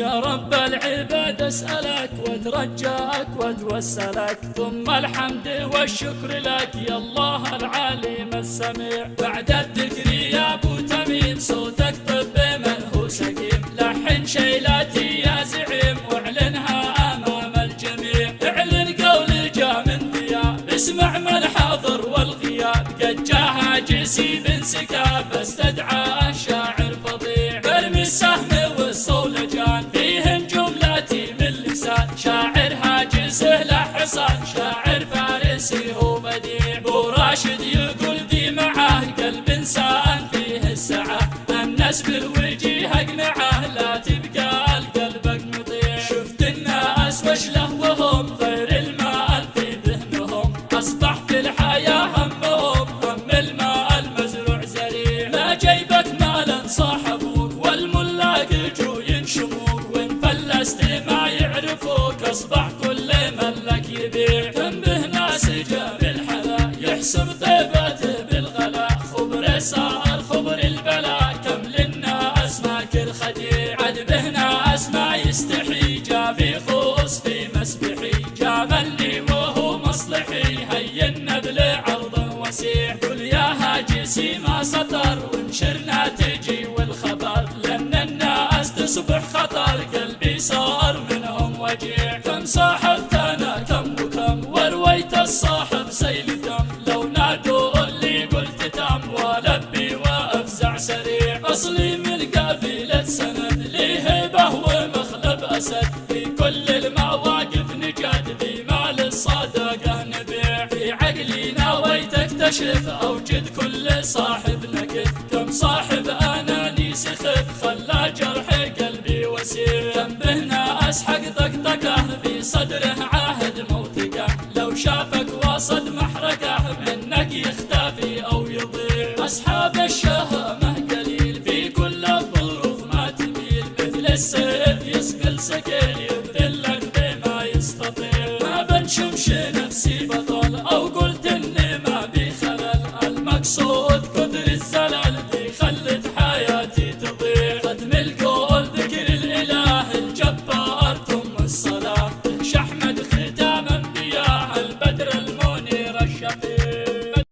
يا رب العباد اسألك واترجاك واتوسلك، ثم الحمد والشكر لك يا الله العليم السميع. بعد الذكر يا ابو تميم صوتك طب من هو سقيم، لحن شيلاتي يا زعيم واعلنها امام الجميع. اعلن قول جاء من ضياء، اسمع من حاضر والغياب، قد جاء هاجسي بن سكاب استدعى الشاعر فظيع. برمي السهم والصولجان فيهن جملاتي من لسان، شاعر هاجسه له حصان، شاعر فارسي هو بديع. بو راشد يقول ذي معاه قلب انسان فيه السعه، الناس بالوجيه اقنعه لا تبقى لقلبك مطيع. شفت الناس وش له وهم غير المال في ذهنهم، اصبح في الحياه همهم هم الماء المزروع زريع. ما جيبك مالا صاحبوك والملاك جو ينشموك، وان فلست ما يعرفوك اصبح كل من لك يبيع. تنبه ناس جاب الحلا يحسب طيبته بالغلا، خبر صار خبر البلا كم للناس ماكر خديع. عد به ناس ما يستحي جاب يخوص في مسبحي، جاملني وهو مصلحي هيا النبل عرض وسيع. قل يا هاجسي ما سطر وانشرنا تجي والخبر، لان الناس تصبح خطر قلبي صار منهم وجيع. كم صاحبت انا كم وكم ورويت الصاحب سيل دم، لو نادوا اللي قلت تم ولبي وافزع سريع. اصلي من قبيلة سند لي هيبه ومخلب اسد، في كل المواقف نجد ذي مال الصدقه نبيع. في عقلي ناويت اكتشف اوجد كل صاحب نكد، كم صاحب